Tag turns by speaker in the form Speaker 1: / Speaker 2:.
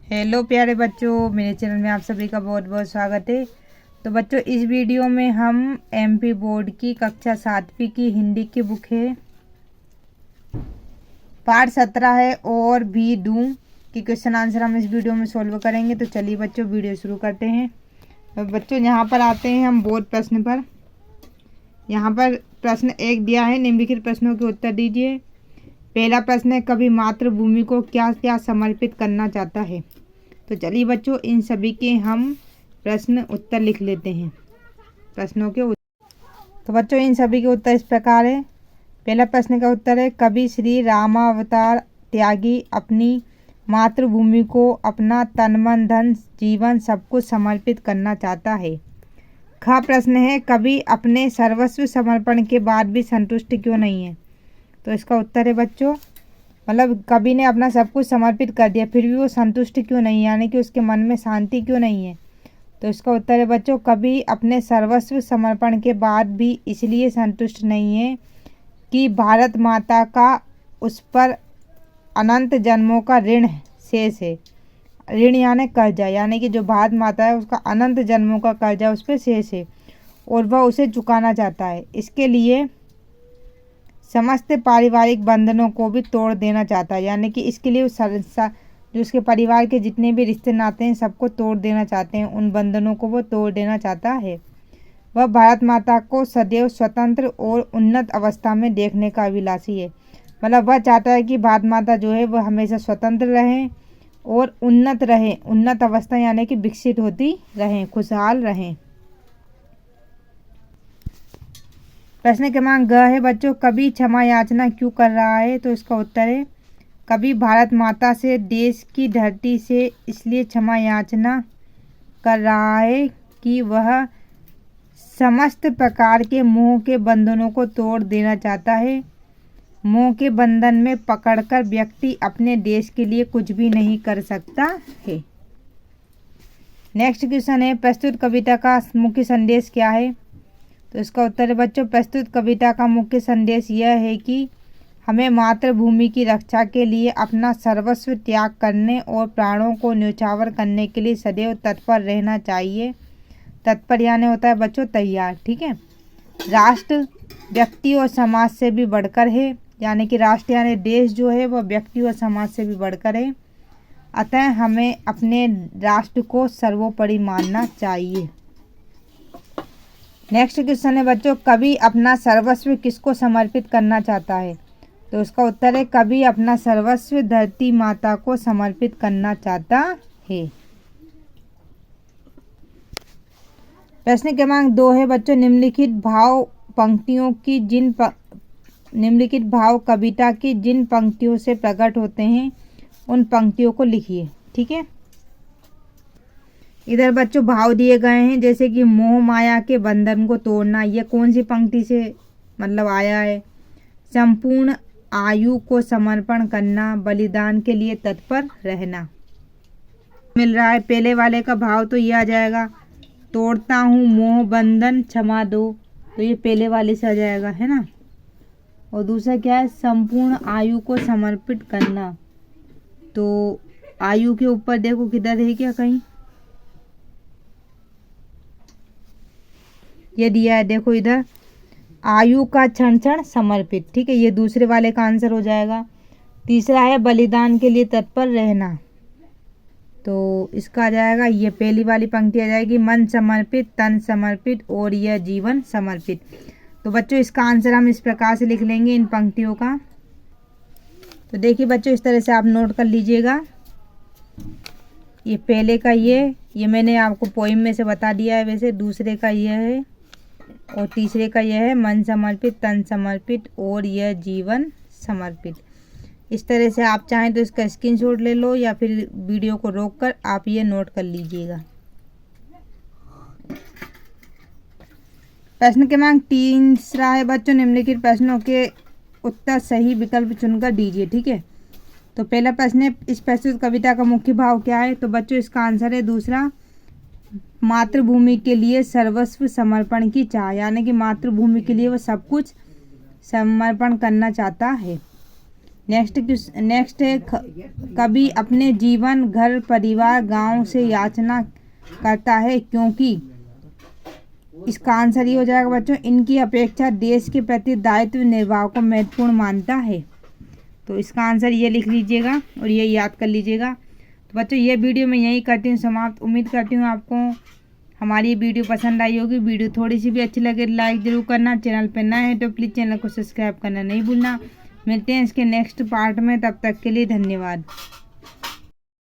Speaker 1: Hello प्यारे बच्चों, मेरे चैनल में आप सभी का बहुत बहुत स्वागत है। तो बच्चों, इस वीडियो में हम एमपी बोर्ड की कक्षा 7वीं की हिंदी की बुक है, पाठ 17 है और भी दूं कि क्वेश्चन आंसर हम इस वीडियो में सॉल्व करेंगे। तो चलिए बच्चों, वीडियो शुरू करते हैं। तो बच्चों, यहाँ पर आते हैं हम बोर्ड प्रश्न पर। यहाँ पर प्रश्न 1 दिया है, निम्नलिखित प्रश्नों के उत्तर दीजिए। पहला प्रश्न है, कवि मातृभूमि को क्या क्या समर्पित करना चाहता है। तो चलिए बच्चों, इन सभी के हम प्रश्न उत्तर लिख लेते हैं, प्रश्नों के उत्तर। तो बच्चों, इन सभी के उत्तर इस प्रकार है। पहला प्रश्न का उत्तर है, कवि श्री रामावतार त्यागी अपनी मातृभूमि को अपना तन मन धन जीवन सब कुछ समर्पित करना चाहता है। ख प्रश्न है, कवि अपने सर्वस्व समर्पण के बाद भी संतुष्ट क्यों नहीं है। तो इसका उत्तर है बच्चों, मतलब कवि ने अपना सब कुछ समर्पित कर दिया फिर भी वो संतुष्ट क्यों नहीं, यानी कि उसके मन में शांति क्यों नहीं है। तो इसका उत्तर है बच्चों, कवि अपने सर्वस्व समर्पण के बाद भी इसलिए संतुष्ट नहीं है कि भारत माता का उस पर अनंत जन्मों का ऋण शेष है। ऋण यानी कर्जा, यानी कि जो भारत माता है उसका अनंत जन्मों का कर्जा उस पर शेष है और वह उसे चुकाना चाहता है। इसके लिए समस्त पारिवारिक बंधनों को भी तोड़ देना चाहता है, यानी कि इसके लिए जो उसके परिवार के जितने भी रिश्ते नाते हैं सबको तोड़ देना चाहते हैं, उन बंधनों को वो तोड़ देना चाहता है। वह भारत माता को सदैव स्वतंत्र और उन्नत अवस्था में देखने का अभिलाषी है, मतलब वह चाहता है कि भारत माता जो है वह हमेशा स्वतंत्र रहें और उन्नत रहें। उन्नत अवस्था यानी कि विकसित होती रहें, खुशहाल रहें। प्रश्न क्रमांक ग है बच्चों, कवि क्षमा याचना क्यों कर रहा है। तो इसका उत्तर है, कवि भारत माता से देश की धरती से इसलिए क्षमा याचना कर रहा है कि वह समस्त प्रकार के मोह के बंधनों को तोड़ देना चाहता है। मोह के बंधन में पकड़कर व्यक्ति अपने देश के लिए कुछ भी नहीं कर सकता है। नेक्स्ट क्वेश्चन है, प्रस्तुत कविता का मुख्य संदेश क्या है। तो इसका उत्तर है बच्चों, प्रस्तुत कविता का मुख्य संदेश यह है कि हमें मातृभूमि की रक्षा के लिए अपना सर्वस्व त्याग करने और प्राणों को न्यौछावर करने के लिए सदैव तत्पर रहना चाहिए। तत्पर यानी होता है बच्चों तैयार, ठीक है। राष्ट्र व्यक्ति और समाज से भी बढ़कर है, यानी कि राष्ट्र यानी देश जो है वह व्यक्ति और समाज से भी बढ़कर है। अतः हमें अपने राष्ट्र को सर्वोपरि मानना चाहिए। नेक्स्ट क्वेश्चन है बच्चों, कवि अपना सर्वस्व किसको समर्पित करना चाहता है। तो इसका उत्तर है, कवि अपना सर्वस्व धरती माता को समर्पित करना चाहता है। प्रश्न क्रमांक 2 है बच्चों, निम्नलिखित भाव कविता की जिन पंक्तियों से प्रकट होते हैं उन पंक्तियों को लिखिए, ठीक है। इधर बच्चों भाव दिए गए हैं, जैसे कि मोह माया के बंधन को तोड़ना, यह कौन सी पंक्ति से मतलब आया है। संपूर्ण आयु को समर्पण करना, बलिदान के लिए तत्पर रहना मिल रहा है। पहले वाले का भाव तो यह आ जाएगा, तोड़ता हूँ मोह बंधन क्षमा दो, तो ये पहले वाले से आ जाएगा, है ना। और दूसरा क्या है, संपूर्ण आयु को समर्पित करना। तो आयु के ऊपर देखो किधर है क्या, कहीं ये दिया है, देखो इधर, आयु का क्षण क्षण समर्पित, ठीक है। ये दूसरे वाले का आंसर हो जाएगा। तीसरा है बलिदान के लिए तत्पर रहना, तो इसका आ जाएगा, ये पहली वाली पंक्ति आ जाएगी, मन समर्पित तन समर्पित और यह जीवन समर्पित। तो बच्चों इसका आंसर हम इस प्रकार से लिख लेंगे इन पंक्तियों का। तो देखिए बच्चों, इस तरह से आप नोट कर लीजिएगा। ये पहले का ये मैंने आपको पोइम में से बता दिया है, वैसे दूसरे का यह है और तीसरे का यह है, मन समर्पित तन समर्पित और यह जीवन समर्पित। इस तरह से आप चाहें तो इसका स्क्रीनशॉट ले लो या फिर वीडियो को रोककर आप ये नोट कर लीजिएगा। प्रश्न क्रमांक 3 है बच्चों, निम्नलिखित प्रश्नों के उत्तर सही विकल्प चुनकर दीजिए, ठीक है। तो पहला प्रश्न है, इस प्रस्तुत कविता का मुख्य भाव क्या है। तो बच्चों इसका आंसर है दूसरा, मातृभूमि के लिए सर्वस्व समर्पण की चाह, यानी कि मातृभूमि के लिए वह सब कुछ समर्पण करना चाहता है। नेक्स्ट है कभी अपने जीवन, घर, परिवार, गांव से याचना करता है क्योंकि इसका आंसर ये हो जाएगा बच्चों, इनकी अपेक्षा देश के प्रति दायित्व निर्वाह को महत्वपूर्ण मानता है। तो इसका आंसर ये लिख लीजिएगा और ये याद कर लीजिएगा। तो बच्चों ये वीडियो मैं यही करती हूँ समाप्त। उम्मीद करती हूँ आपको हमारी वीडियो पसंद आई होगी। वीडियो थोड़ी सी भी अच्छी लगे लाइक ज़रूर करना। चैनल पर नए हैं तो प्लीज़ चैनल को सब्सक्राइब करना नहीं भूलना। मिलते हैं इसके नेक्स्ट पार्ट में, तब तक के लिए धन्यवाद।